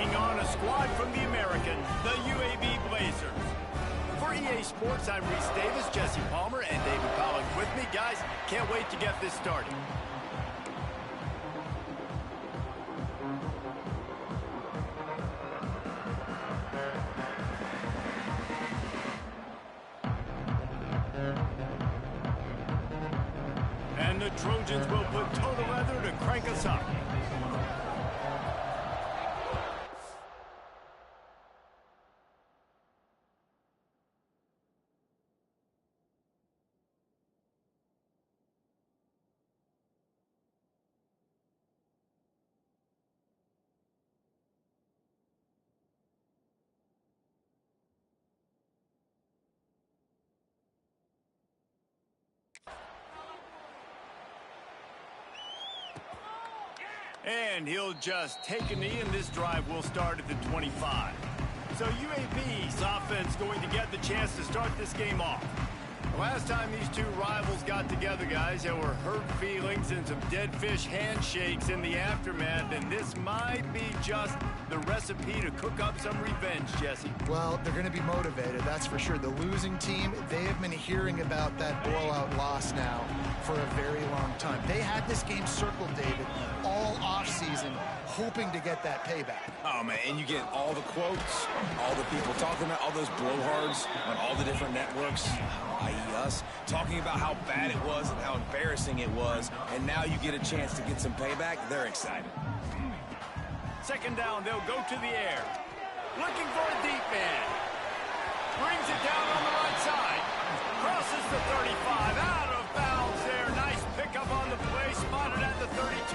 taking on a squad from the American, the UAB Blazers. For EA Sports, I'm Reese Davis, Jesse Palmer, and David Pollock with me. Guys, can't wait to get this started. And the Trojans will put total leather to crank us up. And he'll just take a knee, and this drive will start at the 25. So UAB's offense going to get the chance to start this game off. Last time these two rivals got together, guys, there were hurt feelings and some dead fish handshakes in the aftermath, and this might be just the recipe to cook up some revenge, Jesse. Well, they're going to be motivated, that's for sure. The losing team, they have been hearing about that blowout loss now for a very long time. They had this game circled, David, all offseason, hoping to get that payback. Oh, man, and you get all the quotes, all the people talking about all those blowhards on all the different networks, i.e. us, talking about how bad it was and how embarrassing it was, and now you get a chance to get some payback. They're excited. Second down, they'll go to the air. Looking for a deep man. Brings it down on the right side. Crosses the 35. Out of bounds there. Nice pickup on the play. Spotted at the 32.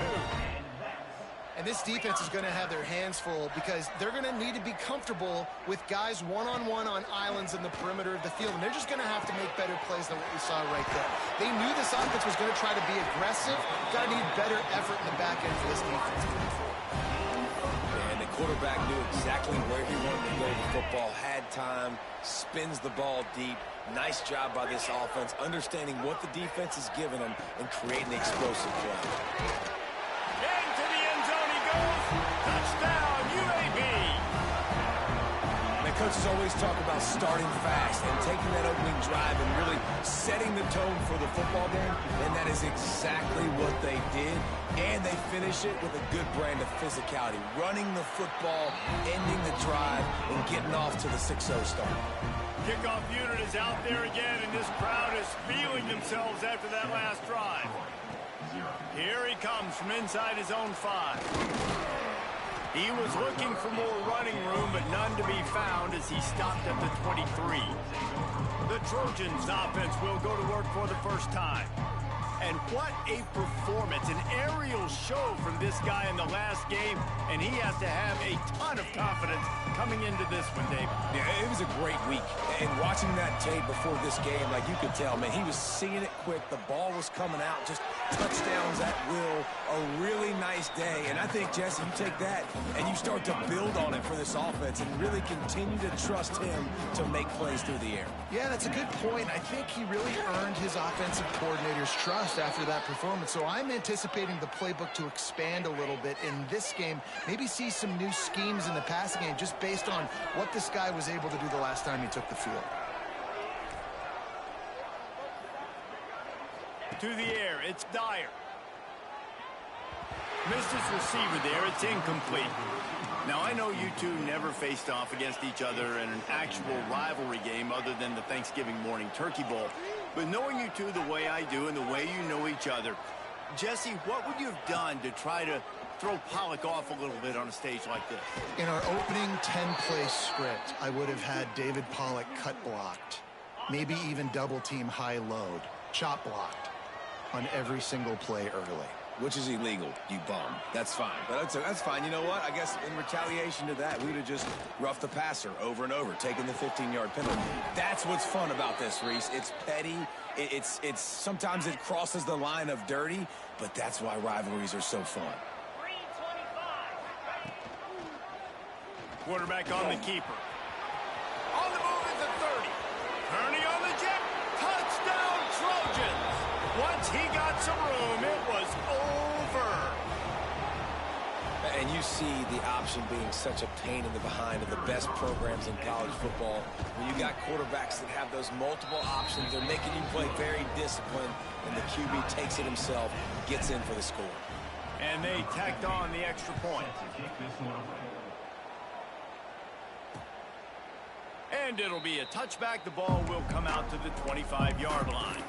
And this defense is going to have their hands full because they're going to need to be comfortable with guys one-on-one on islands in the perimeter of the field. And they're just going to have to make better plays than what we saw right there. They knew this offense was going to try to be aggressive. Got to need better effort in the back end for this defense moving forward. And the quarterback knew exactly where he wanted to go with the football, had time, spins the ball deep. Nice job by this offense, understanding what the defense is giving them and creating the explosive play. Into the end zone he goes. Touchdown, UAB. The coaches always talk about starting fast and taking that opening drive and really setting the tone for the football game, and that is exactly what they did. And they finish it with a good brand of physicality, running the football, ending the drive, and getting off to the 6-0 start. Kickoff unit is out there again, and this crowd is feeling themselves after that last drive. Here he comes from inside his own 5. He was looking for more running room, but none to be found as he stopped at the 23. The Trojans' offense will go to work for the first time. And what a performance, an aerial show from this guy in the last game, and he has to have a ton of confidence coming into this one, Dave. Yeah, it was a great week. And watching that tape before this game, like you could tell, man, he was seeing it quick. The ball was coming out, just touchdowns at will. A really nice day. And I think, Jesse, you take that and you start to build on it for this offense and really continue to trust him to make plays through the air. Yeah, that's a good point. I think he really earned his offensive coordinator's trust after that performance. So I'm anticipating the playbook to expand a little bit in this game. Maybe see some new schemes in the passing game just based on what this guy was able to do the last time he took the field. To the air, it's Dyer. Missed his receiver there, it's incomplete. Now, I know you two never faced off against each other in an actual rivalry game other than the Thanksgiving morning Turkey Bowl. But knowing you two the way I do and the way you know each other, Jesse, what would you have done to try to throw Pollock off a little bit on a stage like this? In our opening 10-play script, I would have had David Pollock cut blocked, maybe even double team high load, chop blocked on every single play early. Which is illegal, you bum. That's fine. But that's fine. You know what? I guess in retaliation to that, we would have just roughed the passer over and over, taking the 15-yard penalty. That's what's fun about this, Reese. It's petty. It's sometimes it crosses the line of dirty, but that's why rivalries are so fun. Quarterback on the keeper. On the move at the 30. Kearney on the jet. Touchdown, Trojans. Once he got some room, it was over. And you see the option being such a pain in the behind of the best programs in college football. When you got quarterbacks that have those multiple options, they're making you play very disciplined, and the QB takes it himself, gets in for the score. And they tacked on the extra point. And it'll be a touchback. The ball will come out to the 25-yard line.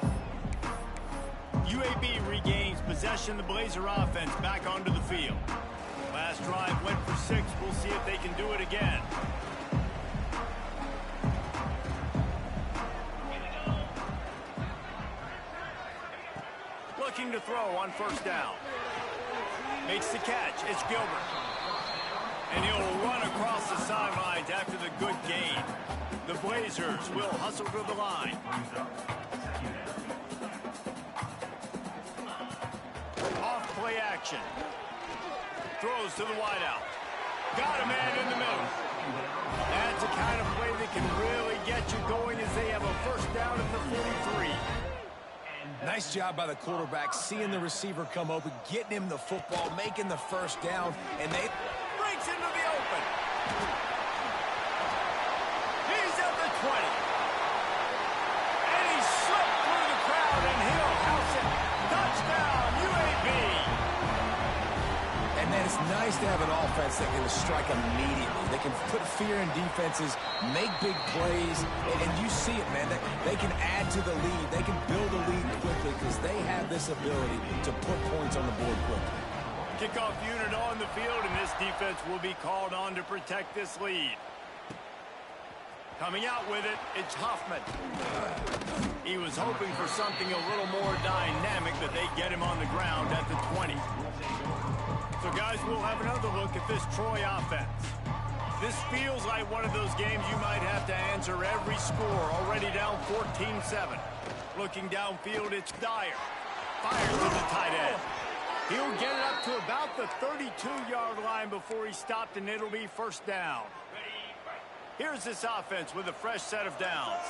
UAB regains possession. The Blazer offense back onto the field. Last drive went for 6. We'll see if they can do it again. Looking to throw on first down. Makes the catch. It's Gilbert. And he'll run across the sidelines after the good gain. The Blazers will hustle to the line. Off play action. Throws to the wideout. Got a man in the middle. That's the kind of play that can really get you going as they have a first down at the 43. Nice job by the quarterback, seeing the receiver come open, getting him the football, making the first down, and they breaks into the open. He's at the 20. And he slipped through the crowd, and he'll house it. Touchdown, UAB. And man, it's nice to have an offense that can strike immediately. They can put fear in defenses, make big plays, and you see it, man. They can add to the lead. They can build a lead quickly because they have this ability to put points on the board quickly. Kickoff unit on the field, and this defense will be called on to protect this lead. Coming out with it, it's Hoffman. He was hoping for something a little more dynamic, but they get him on the ground at the 20. So, guys, we'll have another look at this Troy offense. This feels like one of those games you might have to answer every score, already down 14-7. Looking downfield, it's Dyer. Fires to the tight end. He'll get it up to about the 32-yard line before he stopped, and it'll be first down. Here's this offense with a fresh set of downs.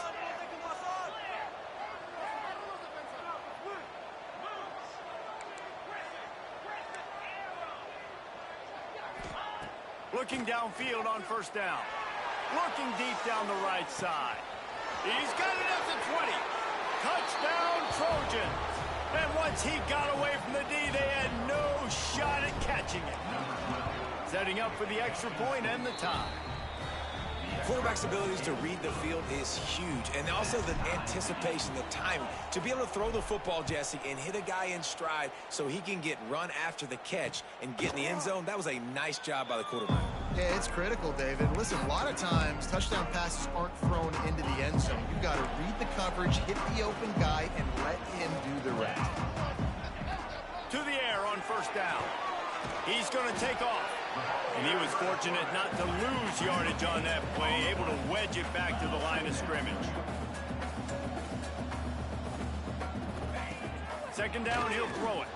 Looking downfield on first down. Looking deep down the right side. He's got it at the 20. Touchdown, Trojans. And once he got away from the D, they had no shot at catching it. Setting up for the extra point and the tie. Quarterback's abilities to read the field is huge, and also the anticipation, the timing. To be able to throw the football, Jesse, and hit a guy in stride so he can get run after the catch and get in the end zone, that was a nice job by the quarterback. Yeah, it's critical, David. Listen, a lot of times touchdown passes aren't thrown into the end zone. You've got to read the coverage, hit the open guy, and let him do the rest. To the air on first down. He's going to take off. And he was fortunate not to lose yardage on that play, able to wedge it back to the line of scrimmage. Second down, he'll throw it.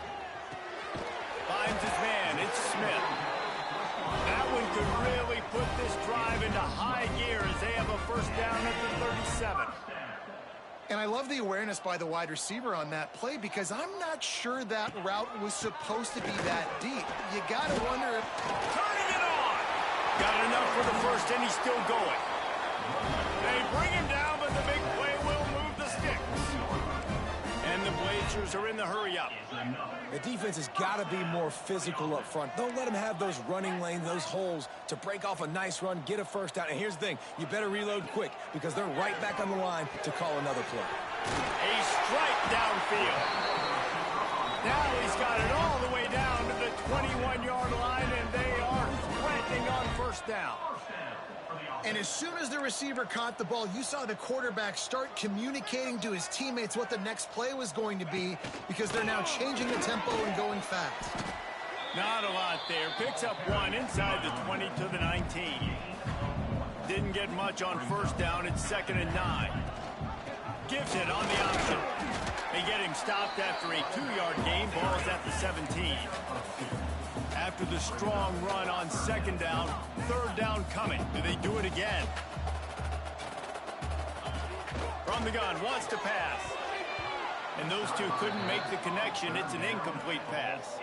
Finds his man, it's Smith. That one could really put this drive into high gear as they have a first down at the 37. And I love the awareness by the wide receiver on that play because I'm not sure that route was supposed to be that deep. You got to wonder if... Turning it on! Got enough for the first, and he's still going. They bring him down, but the big play will move the sticks. And the Blazers are in the hurry-up. The defense has got to be more physical up front. Don't let them have those running lanes, those holes to break off a nice run, get a first down. And here's the thing, you better reload quick because they're right back on the line to call another play. A strike downfield. Now he's got it all the way down to the 21-yard line, and they are threatening on first down. And as soon as the receiver caught the ball, you saw the quarterback start communicating to his teammates what the next play was going to be because they're now changing the tempo and going fast. Not a lot there. Picks up one inside the 20 to the 19. Didn't get much on first down. It's 2nd and 9. Gives it on the option. They get him stopped after a 2-yard gain. Ball's at the 17. After the strong run on second down, third down coming. Do they do it again? From the gun, wants to pass. And those two couldn't make the connection. It's an incomplete pass.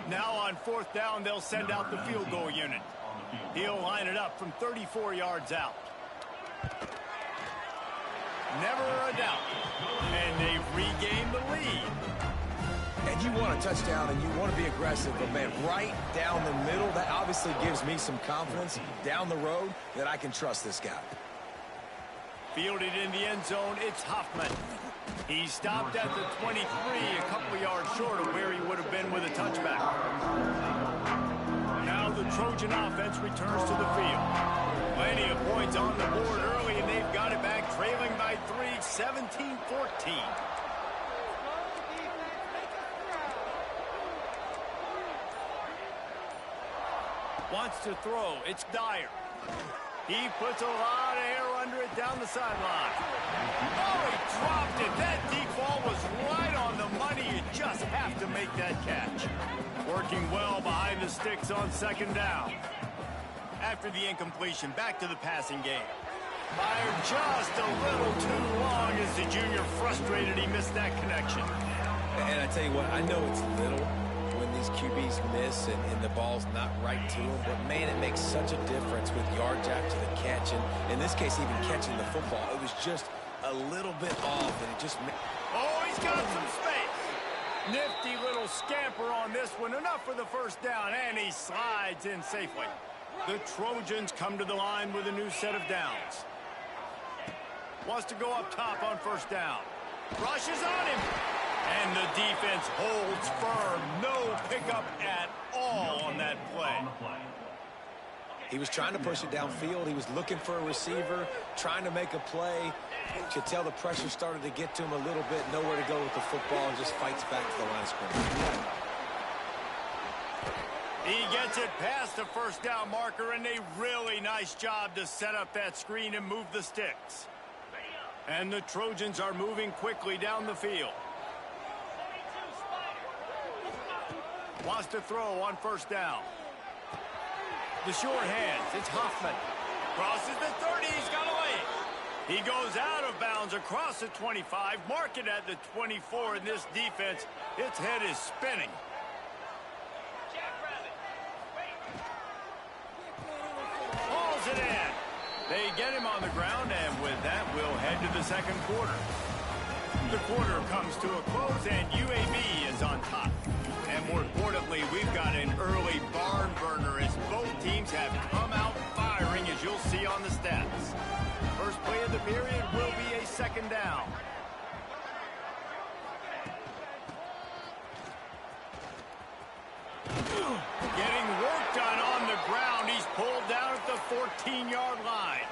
Now on 4th down, they'll send out the field goal unit. He'll line it up from 34 yards out. Never a doubt. And they've regained the lead. And you want a touchdown and you want to be aggressive, but man, right down the middle, that obviously gives me some confidence down the road that I can trust this guy. Fielded in the end zone, it's Hoffman. He stopped at the 23, a couple yards short of where he would have been with a touchback. Now the Trojan offense returns to the field. Plenty of points on the board early, and they've got it back, trailing by 3, 17-14. Wants to throw. It's Dyer. He puts a lot of air under it down the sideline. Oh, he dropped it. That deep ball was right on the money. You just have to make that catch. Working well behind the sticks on 2nd down. After the incompletion, back to the passing game. Fired just a little too long as the junior frustrated he missed that connection. And I tell you what, I know it's little when these QBs miss and the ball's not right to them, but man, it makes such a difference with yards after the catch, and in this case, even catching the football. It was just a little bit off, and it just... Oh, he's got some space. Nifty little scamper on this one. Enough for the 1st down, and he slides in safely. The Trojans come to the line with a new set of downs. Wants to go up top on 1st down. Rushes on him. And the defense holds firm. No pickup at all on that play. He was trying to push it downfield. He was looking for a receiver, trying to make a play. You could tell the pressure started to get to him a little bit. Nowhere to go with the football, and just fights back to the line of scrimmage. He gets it past the 1st down marker, and a really nice job to set up that screen and move the sticks. And the Trojans are moving quickly down the field. Wants to throw on 1st down. The short hands, it's Hoffman. Crosses the 30, he's got a lane. He goes out of bounds across the 25, mark it at the 24, and this defense, its head is spinning. Hauls it in. They get him on the ground, and with that, we'll head to the 2nd quarter. The quarter comes to a close, and UAB is on top. And more importantly, we've got an early barn burner as both teams have come out firing, as you'll see on the stats. First play of the period will be a 2nd down. Getting work done on the ground. He's pulled down at the 14-yard line.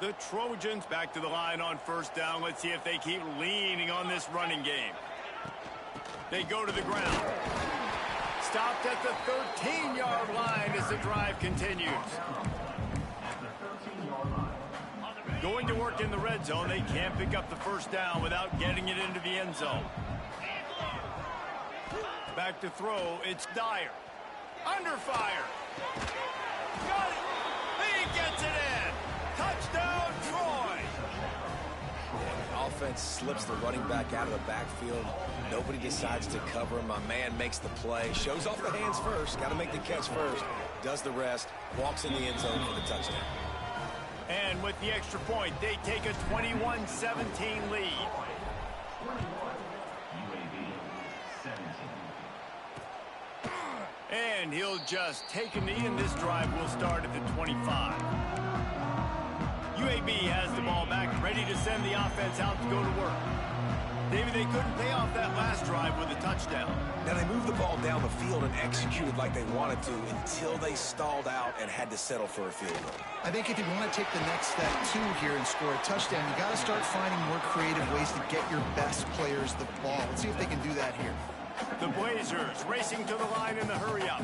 The Trojans back to the line on 1st down. Let's see if they keep leaning on this running game. They go to the ground. Stopped at the 13-yard line as the drive continues. Going to work in the red zone. They can't pick up the 1st down without getting it into the end zone. Back to throw. It's Dyer. Under fire. Got it. He gets it in. Touchdown, Troy! The offense slips the running back out of the backfield. Nobody decides to cover him. My man makes the play. Shows off the hands first. Got to make the catch first. Does the rest. Walks in the end zone for the touchdown. And with the extra point, they take a 21-17 lead. And he'll just take a knee, and this drive will start at the 25. UAB has the ball back, ready to send the offense out to go to work. Maybe they couldn't pay off that last drive with a touchdown. Now they moved the ball down the field and executed like they wanted to until they stalled out and had to settle for a field goal. I think if you want to take the next step too here and score a touchdown, you got to start finding more creative ways to get your best players the ball. Let's see if they can do that here. The Blazers racing to the line in the hurry-up.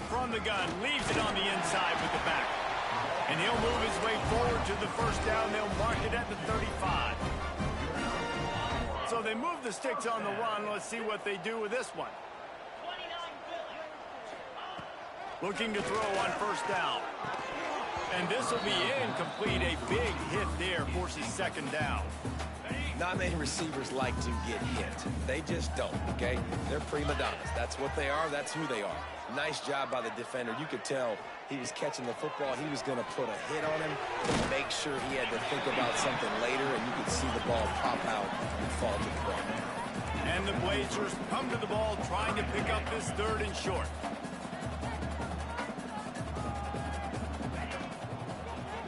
From the gun, leaves it on the inside with the back. And he'll move his way forward to the 1st down. They'll mark it at the 35. So they move the sticks on the run. Let's see what they do with this one. Looking to throw on first down. And this will be incomplete. A big hit there forces second down. Not many receivers like to get hit. They just don't, okay? They're prima donnas. That's what they are. That's who they are. Nice job by the defender. You could tell he was catching the football. He was going to put a hit on him to make sure he had to think about something later, and you could see the ball pop out and fall to the ground. And the Blazers come to the ball trying to pick up this third and short.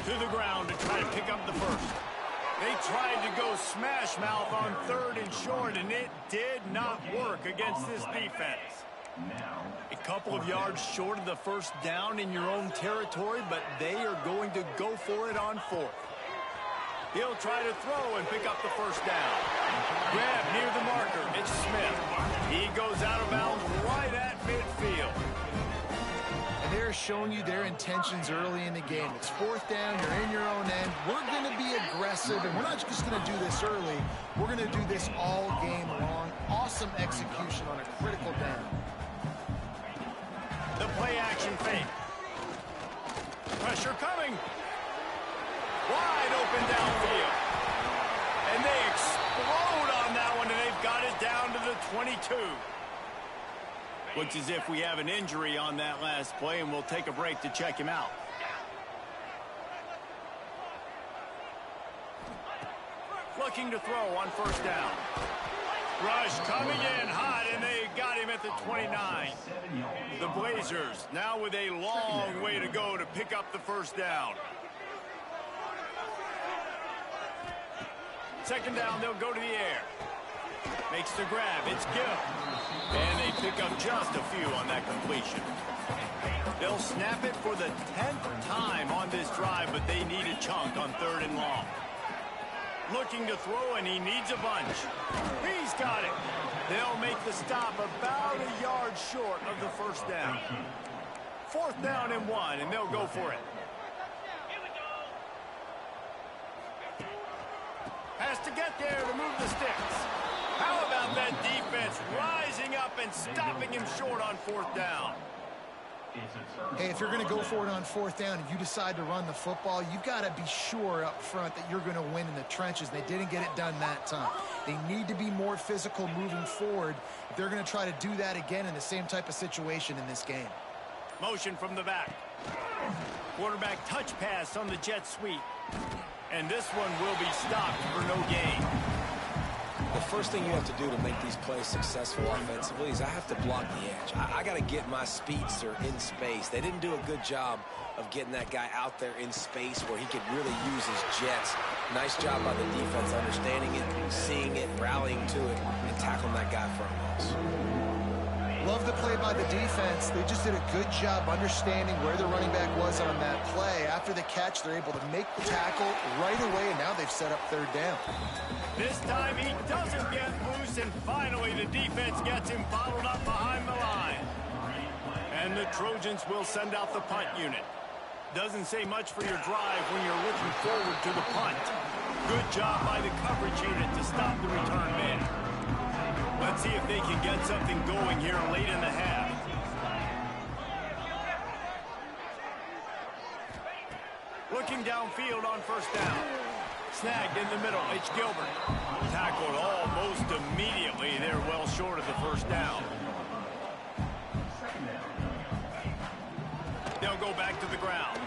To the ground to try to pick up the first. They tried to go smash mouth on third and short, and it did not work against this defense. A couple of yards short of the first down in your own territory, but they are going to go for it on fourth. He'll try to throw and pick up the first down. Grab near the marker. It's Smith. He goes out of bounds right at midfield. And they're showing you their intentions early in the game. It's fourth down. You're in your own end. We're going to be aggressive, and we're not just going to do this early. We're going to do this all game long. Awesome execution on a critical down. The play-action fake. Pressure coming. Wide open downfield. And they explode on that one, and they've got it down to the 22. Looks as if we have an injury on that last play, and we'll take a break to check him out. Looking to throw on first down. Rush coming in hot, and they got him at the 29. The Blazers now with a long way to go to pick up the first down. Second down, they'll go to the air. Makes the grab. It's Gill. And they pick up just a few on that completion. They'll snap it for the 10th time on this drive, but they need a chunk on third and long. Looking to throw, and he needs a bunch. He's got it. They'll make the stop about a yard short of the first down. Fourth down and 1, and they'll go for it. Has to get there to move the sticks. How about that defense rising up and stopping him short on fourth down? Hey, if you're going to go for it on fourth down and you decide to run the football, you've got to be sure up front that you're going to win in the trenches. They didn't get it done that time. They need to be more physical moving forward if they're going to try to do that again in the same type of situation in this game. Motion from the back. Quarterback touch pass on the jet sweep. And this one will be stopped for no gain. The first thing you have to do to make these plays successful offensively is I have to block the edge. I got to get my speedster in space. They didn't do a good job of getting that guy out there in space where he could really use his jets. Nice job by the defense, understanding it, seeing it, rallying to it, and tackling that guy for a loss. Love the play by the defense. They just did a good job understanding where the running back was on that play. After the catch, they're able to make the tackle right away, and now they've set up third down. This time he doesn't get loose, and finally the defense gets him bottled up behind the line. And the Trojans will send out the punt unit. Doesn't say much for your drive when you're looking forward to the punt. Good job by the coverage unit to stop the return man. Let's see if they can get something going here late in the half. Looking downfield on first down. Snagged in the middle. It's Gilbert. Tackled almost immediately. They're well short of the first down. They'll go back to the ground.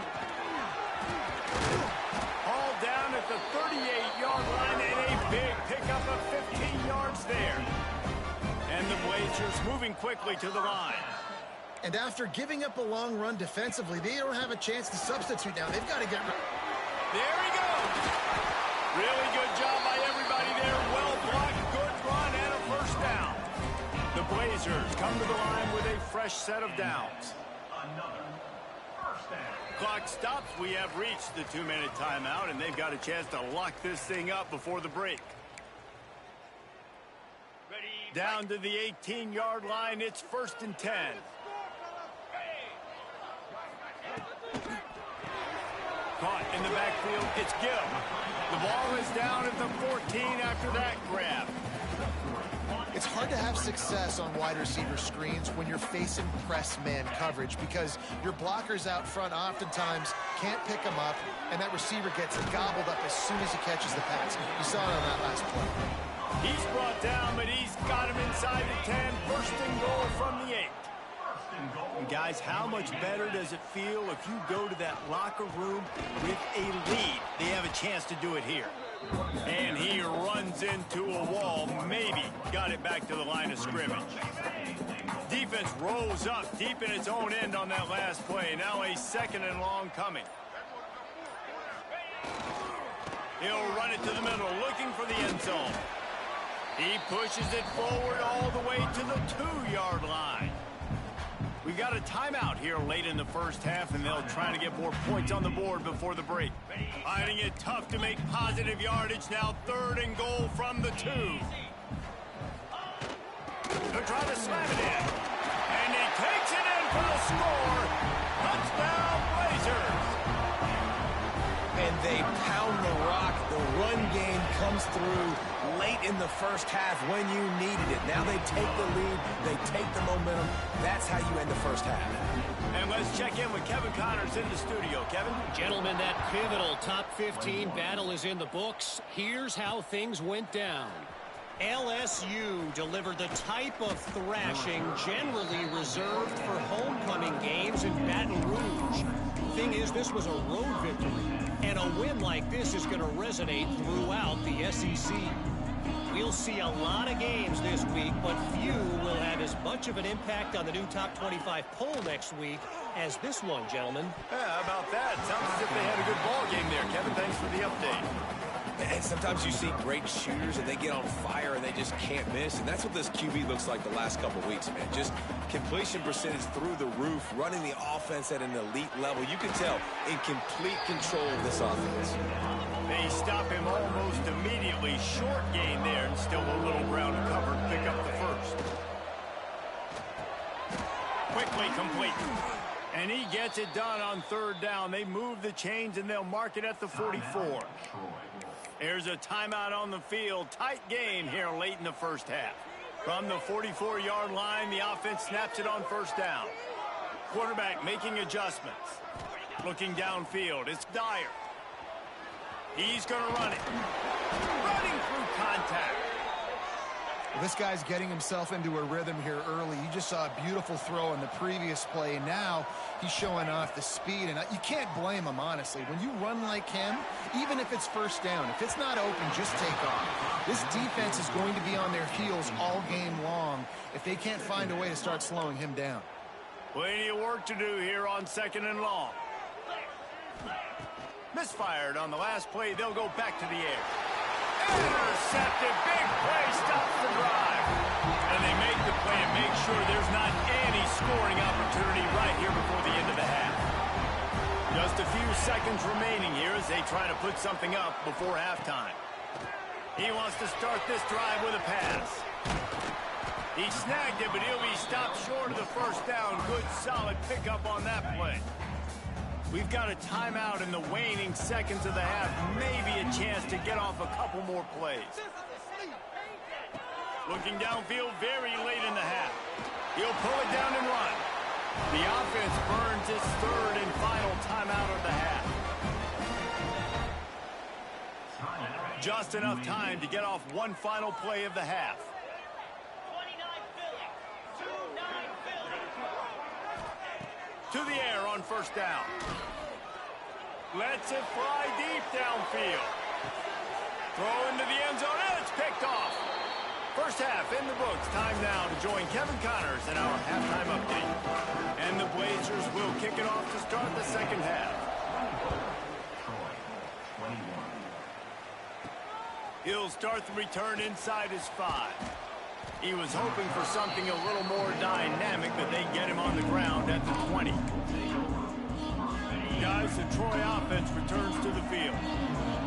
All down at the 38-yard line, and a big pickup of 15 yards there. And the Blazers moving quickly to the line. And after giving up a long run defensively, they don't have a chance to substitute now. They've got to get... There he goes. Really good job by everybody there. Well blocked, good run, and a first down. The Blazers come to the line with a fresh set of downs. Clock stops. We have reached the 2-minute timeout, and they've got a chance to lock this thing up before the break. Down to the 18-yard line, it's 1st and 10. Caught in the backfield, it's Gill. The ball is down at the 14 after that grab. It's hard to have success on wide receiver screens when you're facing press man coverage because your blockers out front oftentimes can't pick them up, and that receiver gets gobbled up as soon as he catches the pass. You saw it on that last play. He's brought down, but he's got him inside the 10. First and goal from the 8. And guys, how much better does it feel if you go to that locker room with a lead? They have a chance to do it here. And he runs into a wall. Maybe got it back to the line of scrimmage. Defense rolls up deep in its own end on that last play. Now a second and long coming. He'll run it to the middle, looking for the end zone. He pushes it forward all the way to the 2-yard line. We've got a timeout here late in the first half, and they'll try to get more points on the board before the break. Finding it tough to make positive yardage now. 3rd and goal from the 2. They'll try to slam it in. And he takes it in for the score. Touchdown, Blazers. And they pound the rock. The run game comes through late in the first half when you needed it. Now they take the lead. They take the momentum. That's how you end the first half. And let's check in with Kevin Connors in the studio. Kevin? Gentlemen, that pivotal top 15 battle is in the books. Here's how things went down. LSU delivered the type of thrashing generally reserved for homecoming games in Baton Rouge. Thing is, this was a road victory, and a win like this is going to resonate throughout the SEC. We'll see a lot of games this week, but few will have as much of an impact on the new top 25 poll next week as this one, gentlemen. Yeah, how about that? Sounds as if they had a good ball game there, Kevin. Thanks for the update. And sometimes you see great shooters and they get on fire and they just can't miss. And that's what this QB looks like the last couple weeks, man. Just completion percentage through the roof, running the offense at an elite level. You can tell in complete control of this offense. They stop him almost immediately. Short gain there and still a little ground to cover. Pick up the first. Quickly complete. And he gets it done on 3rd down. They move the chains and they'll mark it at the 44. There's a timeout on the field. Tight game here late in the first half. From the 44-yard line, the offense snaps it on 1st down. Quarterback making adjustments. Looking downfield. It's Dyer. He's going to run it. Running through contact. This guy's getting himself into a rhythm here early. You just saw a beautiful throw in the previous play, and now he's showing off the speed, and you can't blame him, honestly. When you run like him, even if it's 1st down, if it's not open, just take off. This defense is going to be on their heels all game long if they can't find a way to start slowing him down. Plenty of work to do here on 2nd and long. Misfired on the last play. They'll go back to the air. Intercepted. Big play stops the drive. And they make the play and make sure there's not any scoring opportunity right here before the end of the half. Just a few seconds remaining here as they try to put something up before halftime. He wants to start this drive with a pass. He snagged it, but he'll be stopped short of the 1st down. Good, solid pickup on that play. We've got a timeout in the waning seconds of the half. Maybe a chance to get off a couple more plays. Looking downfield very late in the half. He'll pull it down and run. The offense burns its 3rd and final timeout of the half. Just enough time to get off one final play of the half. To the air on 1st down. Lets it fly deep downfield. Throw into the end zone, and it's picked off. First half in the books. Time now to join Kevin Connors in our halftime update. And the Blazers will kick it off to start the 2nd half. He'll start the return inside his 5. He was hoping for something a little more dynamic, but they get him on the ground at the 20. Guys, the Troy offense returns to the field.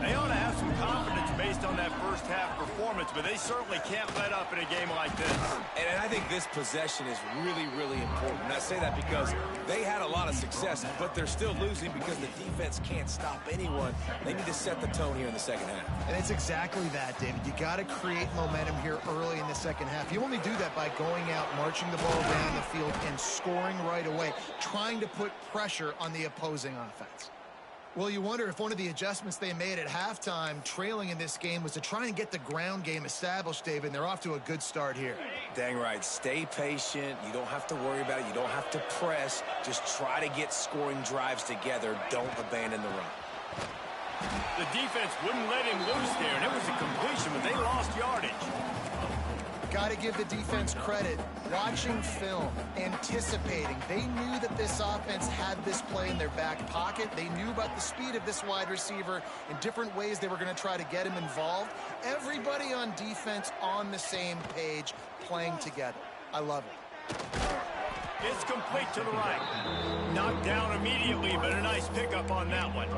They ought to have some confidence based on that first first-half performance, but they certainly can't let up in a game like this. And I think this possession is really, really important. And I say that because they had a lot of success, but they're still losing because the defense can't stop anyone. They need to set the tone here in the second half. And it's exactly that, David. You got to create momentum here early in the second half. You only do that by going out, marching the ball down the field, and scoring right away, trying to put pressure on the opposing offense. Well, you wonder if one of the adjustments they made at halftime, trailing in this game, was to try and get the ground game established, David, and they're off to a good start here. Dang right. Stay patient. You don't have to worry about it. You don't have to press. Just try to get scoring drives together. Don't abandon the run. The defense wouldn't let him loose there, and it was a completion, but they lost yardage. Got to give the defense credit. Watching film, anticipating. They knew that this offense had this play in their back pocket. They knew about the speed of this wide receiver and different ways they were going to try to get him involved. Everybody on defense on the same page, playing together. I love it. It's complete to the right. Knocked down immediately, but a nice pickup on that one.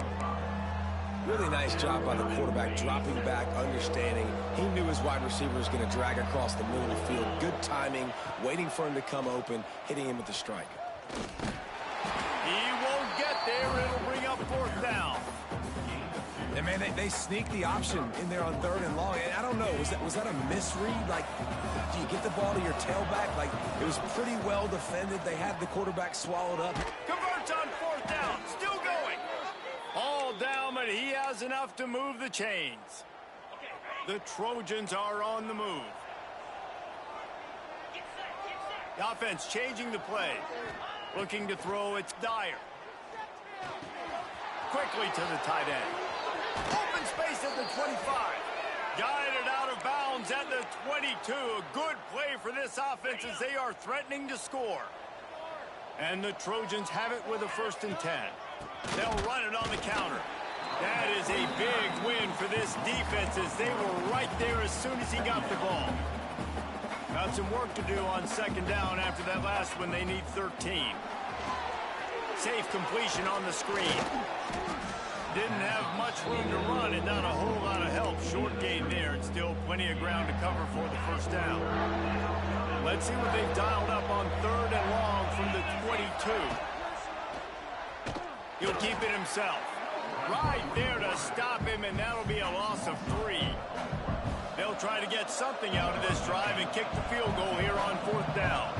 Really nice job by the quarterback, dropping back, understanding. He knew his wide receiver was going to drag across the middle of the field. Good timing, waiting for him to come open, hitting him with the strike. He won't get there. It'll bring up fourth down. And, man, they sneaked the option in there on 3rd and long. And I don't know, was that a misread? Like, do you get the ball to your tailback? Like, it was pretty well defended. They had the quarterback swallowed up. Converts on fourth down. Still going. All down, but he has enough to move the chains. The Trojans are on the move. The offense changing the play. Looking to throw, it's Dyer. Quickly to the tight end. Open space at the 25. Guided out of bounds at the 22. A good play for this offense as they are threatening to score. And the Trojans have it with a 1st and 10. They'll run it on the counter. That is a big win for this defense as they were right there as soon as he got the ball. Got some work to do on 2nd down after that last one. They need 13. Safe completion on the screen. Didn't have much room to run and not a whole lot of help. Short gain there and still plenty of ground to cover for the 1st down. Let's see what they've dialed up on 3rd and long from the 22. He'll keep it himself. Right there to stop him, and that'll be a loss of 3. They'll try to get something out of this drive and kick the field goal here on 4th down.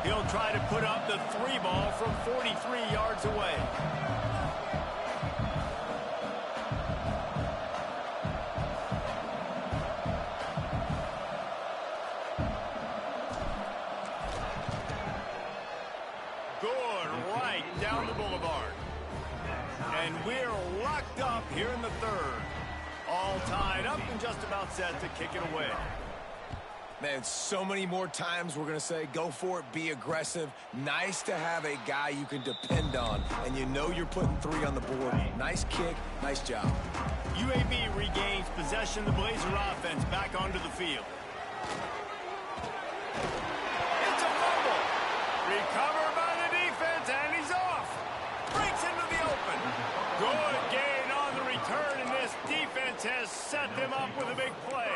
He'll try to put up the 3 ball from 43 yards away. Down the boulevard. And we're locked up here in the 3rd. All tied up and just about set to kick it away. Man, so many more times we're going to say, go for it, be aggressive. Nice to have a guy you can depend on, and you know you're putting 3 on the board. Nice kick, nice job. UAB regains possession of the Blazer offense back onto the field. It's a fumble. Recovered by the defense, and he's off. Breaks into the open. Good gain on the return, and this defense has set them up with a big play.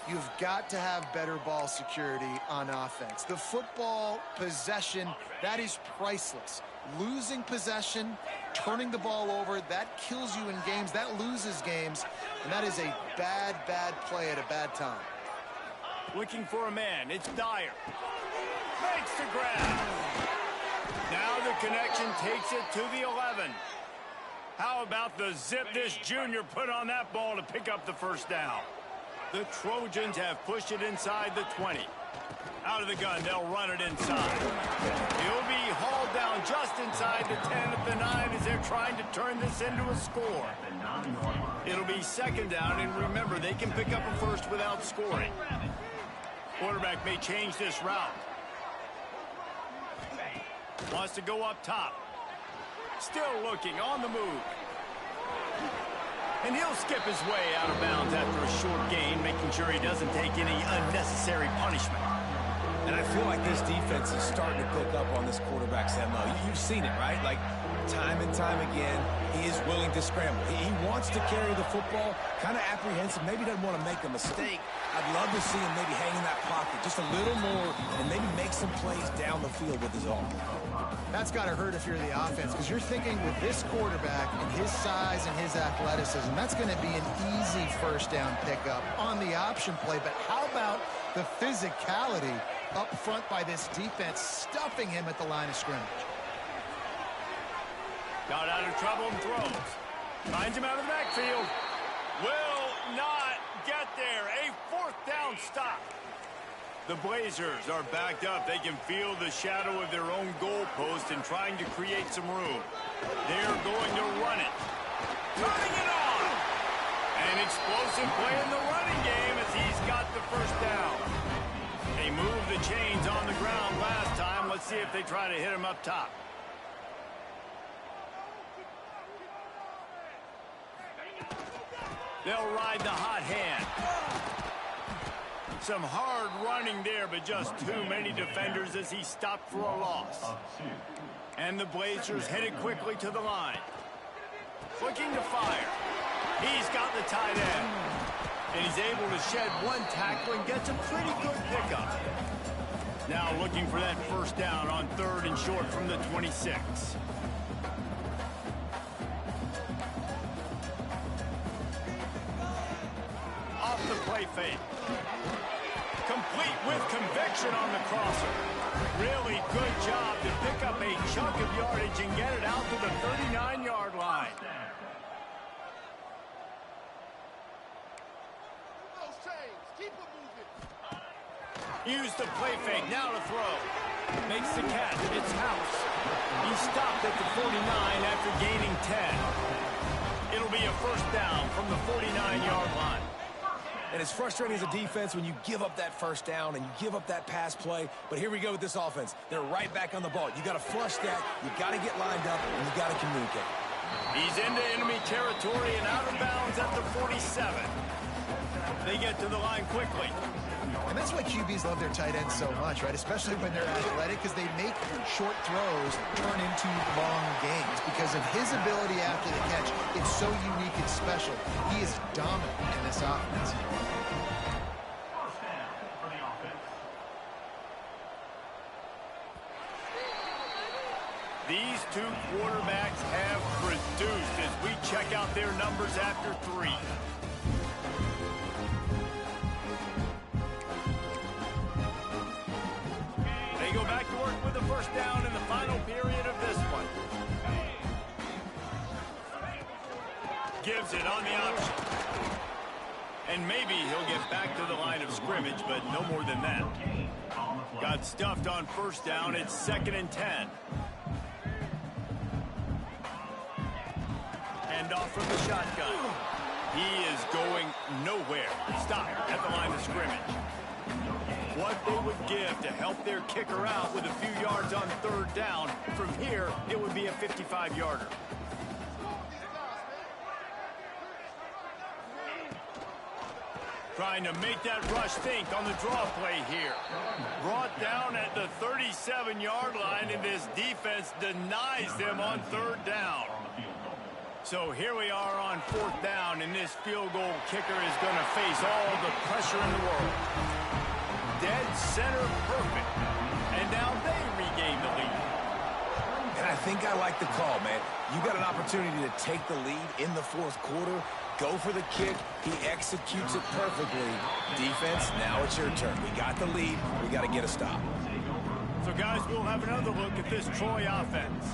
You've got to have better ball security on offense. The football possession, that is priceless. Losing possession, turning the ball over, that kills you in games, that loses games, and that is a bad, bad play at a bad time. Looking for a man, it's Dyer. Makes the grab. Now the connection takes it to the 11. How about the zip this junior put on that ball to pick up the 1st down? The Trojans have pushed it inside the 20. Out of the gun, they'll run it inside. He'll be hauled down just inside the 10 at the 9 as they're trying to turn this into a score. It'll be 2nd down, and remember, they can pick up a 1st without scoring. Quarterback may change this route. Wants to go up top. Still looking, on the move. And he'll skip his way out of bounds after a short gain, making sure he doesn't take any unnecessary punishment. And I feel like this defense is starting to pick up on this quarterback's MO. You've seen it, right? Like, time and time again, he is willing to scramble. He wants to carry the football, kind of apprehensive, maybe doesn't want to make a mistake. I'd love to see him maybe hang in that pocket just a little more and maybe make some plays down the field with his arm. That's got to hurt if you're the offense, because you're thinking with this quarterback and his size and his athleticism, that's going to be an easy first down pickup on the option play. But how about the physicality up front by this defense, stuffing him at the line of scrimmage? Got out of trouble and throws. Finds him out of the backfield. Will not get there. A fourth down stop. The Blazers are backed up. They can feel the shadow of their own goalpost and trying to create some room. They're going to run it. Turning it on. An explosive play in the running game as he's got the first down. They moved the chains on the ground last time. Let's see if they try to hit him up top. They'll ride the hot hand. Some hard running there, but just too many defenders as he stopped for a loss. And the Blazers headed quickly to the line. Looking to fire. He's got the tight end. And he's able to shed one tackle and gets a pretty good pickup. Now looking for that first down on 3rd and short from the 26. Off the play fake. Complete with conviction on the crosser. Really good job to pick up a chunk of yardage and get it out to the 39-yard line. Use the play fake, now to throw. Makes the catch, it's House. He stopped at the 49 after gaining 10. It'll be a first down from the 49-yard line. And it's frustrating as a defense when you give up that first down and you give up that pass play. But here we go with this offense. They're right back on the ball. You got to flush that. You got to get lined up, and you got to communicate. He's into enemy territory and out of bounds at the 47. They get to the line quickly. And that's why QBs love their tight ends so much, right? Especially when they're athletic, because they make short throws turn into long games. Because of his ability after the catch, it's so unique and special. He is dominant in this offense. These two quarterbacks have produced as we check out their numbers after 3. They go back to work with the first down in the final period of this one. Gives it on the option. And maybe he'll get back to the line of scrimmage, but no more than that. Got stuffed on first down. It's 2nd and 10. Hand off from the shotgun. He is going nowhere. Stop at the line of scrimmage. What they would give to help their kicker out with a few yards on 3rd down. From here, it would be a 55-yarder. Trying to make that rush think on the draw play here. Brought down at the 37-yard line, and this defense denies them on 3rd down. So here we are on 4th down, and this field goal kicker is going to face all the pressure in the world. Dead center perfect. And now they regain the lead. And I think I like the call, man. You got an opportunity to take the lead in the 4th quarter. Go for the kick. He executes it perfectly. Defense, now it's your turn. We got the lead. We got to get a stop. So, guys, we'll have another look at this Troy offense.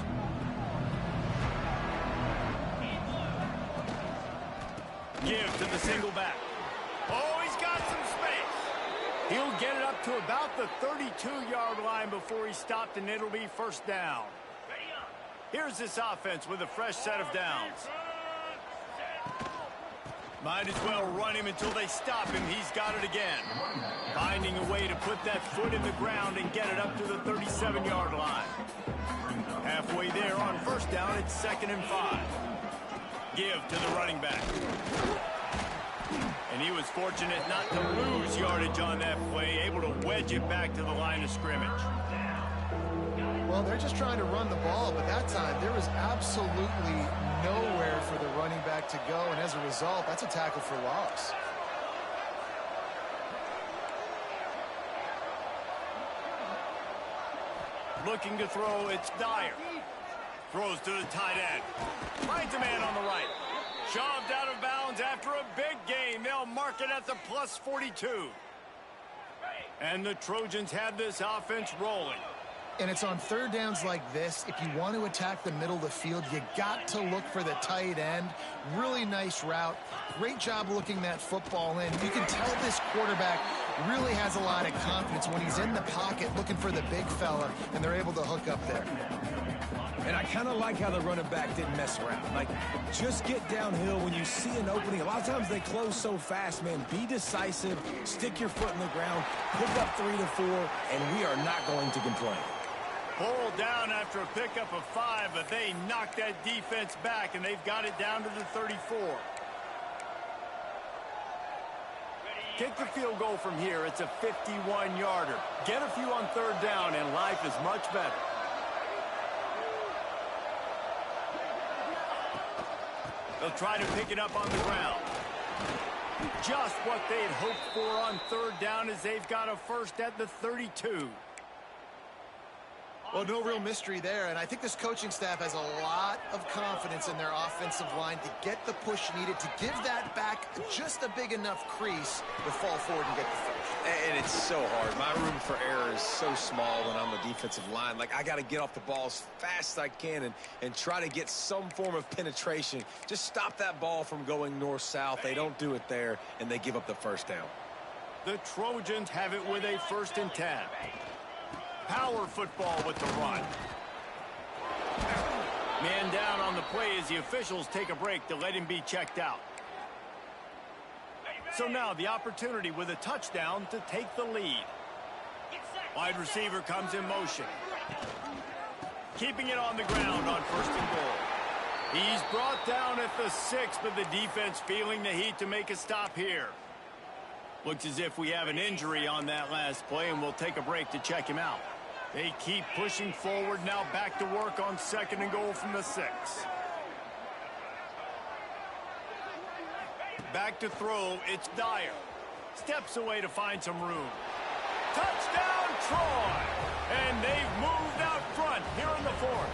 Give to the single back. Oh, he's got some space. He'll get it up to about the 32-yard line before he stopped, and it'll be first down. Here's this offense with a fresh set of downs. Might as well run him until they stop him. He's got it again. Finding a way to put that foot in the ground and get it up to the 37-yard line. Halfway there on first down, it's 2nd and 5. Give to the running back. And he was fortunate not to lose yardage on that play, able to wedge it back to the line of scrimmage. Well, they're just trying to run the ball, but that time there was absolutely nowhere for the running back to go, and as a result, that's a tackle for loss. Looking to throw, it's Dyer. Throws to the tight end. Finds a man on the right. Shoved out of bounds after a big gain. They'll mark it at the plus 42. And the Trojans have this offense rolling. And it's on third downs like this. If you want to attack the middle of the field, you got to look for the tight end. Really nice route. Great job looking that football in. You can tell this quarterback really has a lot of confidence when he's in the pocket looking for the big fella, and they're able to hook up there. And I kind of like how the running back didn't mess around. Like, just get downhill when you see an opening. A lot of times they close so fast, man. Be decisive, stick your foot in the ground, pick up 3 to 4, and we are not going to complain. Pulled down after a pickup of 5, but they knocked that defense back, and they've got it down to the 34. Kick the field goal from here. It's a 51-yarder. Get a few on third down, and life is much better. They'll try to pick it up on the ground. Just what they'd hoped for on third down as they've got a first at the 32. Well, no real mystery there, and I think this coaching staff has a lot of confidence in their offensive line to get the push needed, to give that back just a big enough crease to fall forward and get the first. And it's so hard. My room for error is so small when I'm the defensive line. Like, I got to get off the ball as fast as I can and try to get some form of penetration. Just stop that ball from going north-south. They don't do it there, and they give up the first down. The Trojans have it with a 1st and 10. Power football with the run. Man down on the play as the officials take a break to let him be checked out. So now the opportunity with a touchdown to take the lead. Wide receiver comes in motion. Keeping it on the ground on 1st and goal. He's brought down at the 6, but the defense feeling the heat to make a stop here. Looks as if we have an injury on that last play, and we'll take a break to check him out. They keep pushing forward, now back to work on 2nd and goal from the 6. Back to throw, it's Dyer. Steps away to find some room. Touchdown, Troy! And they've moved out front here in the 4th.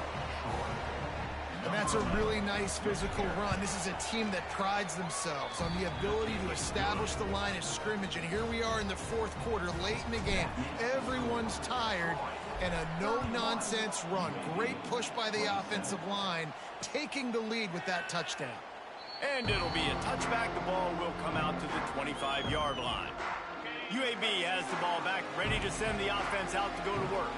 And that's a really nice physical run. This is a team that prides themselves on the ability to establish the line of scrimmage. And here we are in the 4th quarter, late in the game. Everyone's tired, and a no-nonsense run. Great push by the offensive line, taking the lead with that touchdown. And it'll be a touchback. The ball will come out to the 25-yard line. UAB has the ball back, ready to send the offense out to go to work.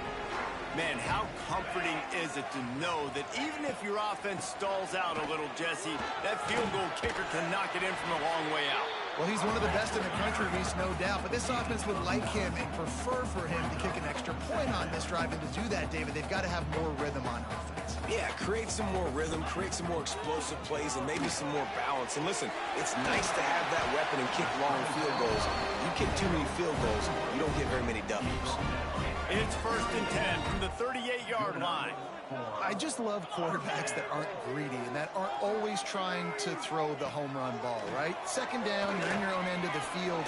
Man, how comforting is it to know that even if your offense stalls out a little, Jesse, that field goal kicker can knock it in from a long way out. Well, he's one of the best in the country, Reese, no doubt. But this offense would like him and prefer for him to kick an extra point on this drive. And to do that, David, they've got to have more rhythm on offense. Yeah, create some more rhythm, create some more explosive plays, and maybe some more balance. And listen, it's nice to have that weapon and kick long field goals. You kick too many field goals, you don't get very many W's. It's 1st and 10 from the 38-yard line. I just love quarterbacks that aren't greedy and that aren't always trying to throw the home run ball, right? 2nd down, you're in your own end of the field.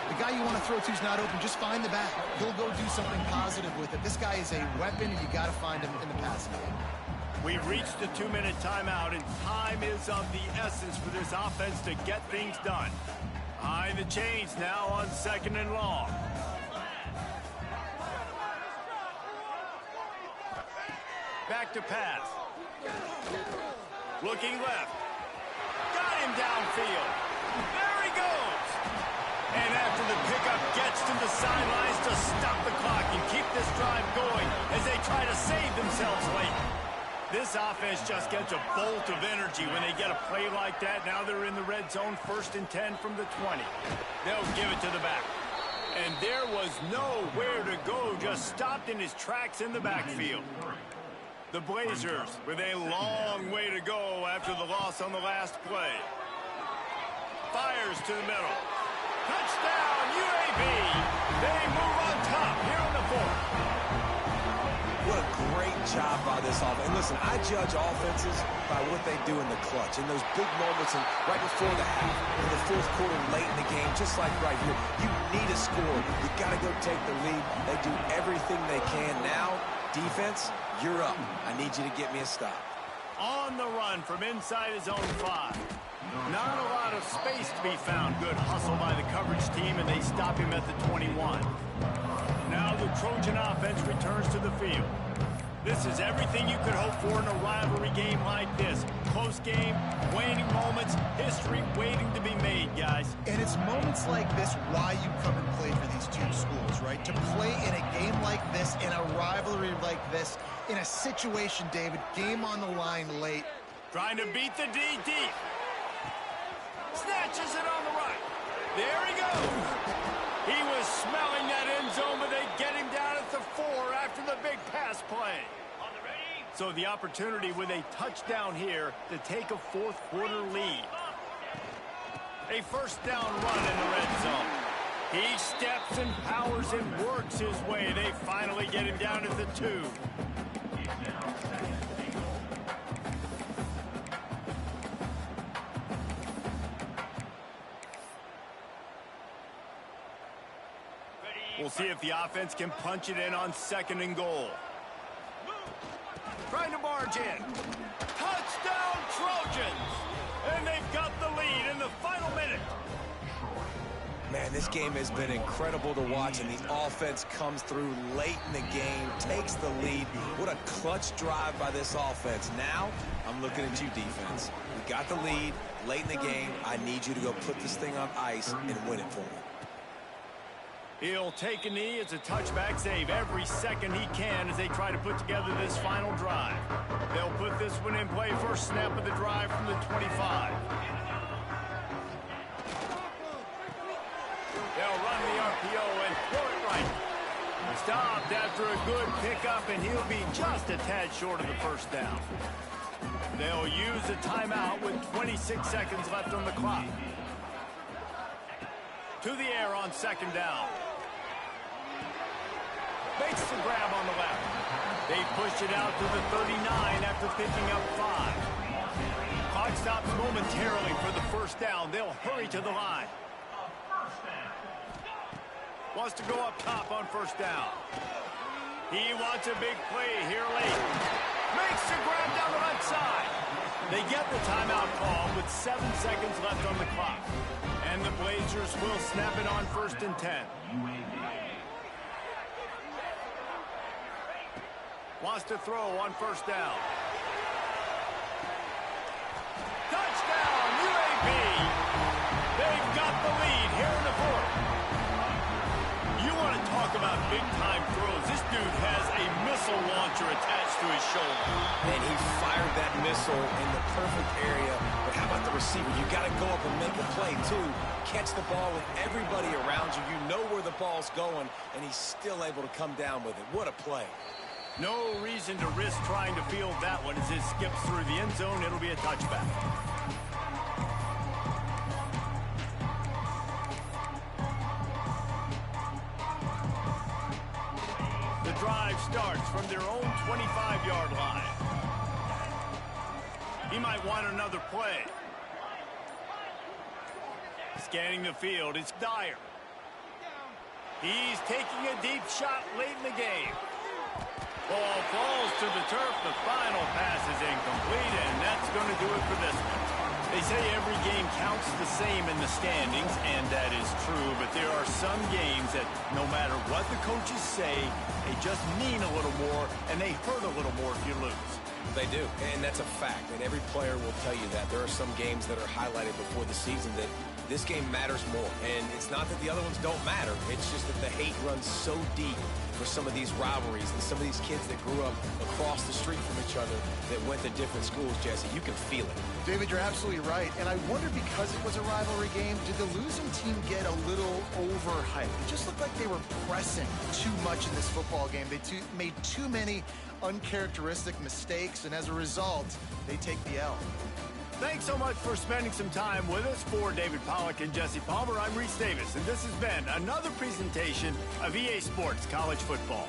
The guy you want to throw to is not open. Just find the back. He'll go do something positive with it. This guy is a weapon, and you got to find him in the passing game. We've reached the 2-minute timeout, and time is of the essence for this offense to get things done. Behind the chains now on 2nd and long. Back to pass. Looking left. Got him downfield. There he goes. And after the pickup gets to the sidelines to stop the clock and keep this drive going as they try to save themselves late. This offense just gets a bolt of energy when they get a play like that. Now they're in the red zone, 1st and 10 from the 20. They'll give it to the back. And there was nowhere to go, just stopped in his tracks in the backfield. The Blazers with a long way to go after the loss on the last play. Fires to the middle. Touchdown, UAB. They move on top here in the 4th. What a great job by this offense. And listen, I judge offenses by what they do in the clutch. In those big moments and right before the half, in the fourth quarter, late in the game, just like right here. You need a score. You got to go take the lead. They do everything they can. Now, defense, you're up. I need you to get me a stop. On the run from inside his own 5. Not a lot of space to be found. Good hustle by the coverage team, and they stop him at the 21. Now the Trojan offense returns to the field. This is everything you could hope for in a rivalry game like this. Close game, waning moments, history waiting to be made, guys. And it's moments like this why you come and play for these two schools, right? To play in a game like this, in a rivalry like this, in a situation, David, game on the line late. Trying to beat the D deep. Snatches it on the right. There he goes. He was smelling that end zone, but they get him down at the 4 after the big pass play. So the opportunity with a touchdown here to take a fourth quarter lead. A first down run in the red zone. He steps and powers and works his way. They finally get him down at the 2. We'll see if the offense can punch it in on 2nd and goal. Trying to barge in. Touchdown, Trojans! And they've got the lead in the final minute. Man, this game has been incredible to watch, and the offense comes through late in the game, takes the lead. What a clutch drive by this offense. Now, I'm looking at you, defense. We got the lead late in the game. I need you to go put this thing on ice and win it for me. He'll take a knee. It's a touchback save every second he can as they try to put together this final drive. They'll put this one in play. First snap of the drive from the 25. They'll run the RPO and throw it right. Stopped after a good pickup, and he'll be just a tad short of the first down. They'll use a timeout with 26 seconds left on the clock. To the air on 2nd down. Makes the grab on the left. They push it out to the 39 after picking up 5. Clock stops momentarily for the first down. They'll hurry to the line. Wants to go up top on first down. He wants a big play here late. Makes the grab down the left side. They get the timeout call with 7 seconds left on the clock. And the Blazers will snap it on 1st and 10. Wants to throw on first down. Touchdown, UAB! They've got the lead here in the 4th. You want to talk about big-time throws. This dude has a missile launcher attached to his shoulder. And he fired that missile in the perfect area. But how about the receiver? You got to go up and make a play, too. Catch the ball with everybody around you. You know where the ball's going, and he's still able to come down with it. What a play. No reason to risk trying to field that one as it skips through the end zone. It'll be a touchback. The drive starts from their own 25-yard line. He might want another play. Scanning the field, it's Dyer. He's taking a deep shot late in the game. Ball falls to the turf. The final pass is incomplete, and that's going to do it for this one. They say every game counts the same in the standings, and that is true, but there are some games that no matter what the coaches say, they just mean a little more, and they hurt a little more if you lose. They do, and that's a fact, and every player will tell you that. There are some games that are highlighted before the season that this game matters more, and it's not that the other ones don't matter. It's just that the hate runs so deep for some of these rivalries and some of these kids that grew up across the street from each other that went to different schools, Jesse. You can feel it. David, you're absolutely right. And I wonder, because it was a rivalry game, did the losing team get a little overhyped? It just looked like they were pressing too much in this football game. They made too many uncharacteristic mistakes, and as a result, they take the L. Thanks so much for spending some time with us. For David Pollack and Jesse Palmer, I'm Reese Davis, and this has been another presentation of EA Sports College Football.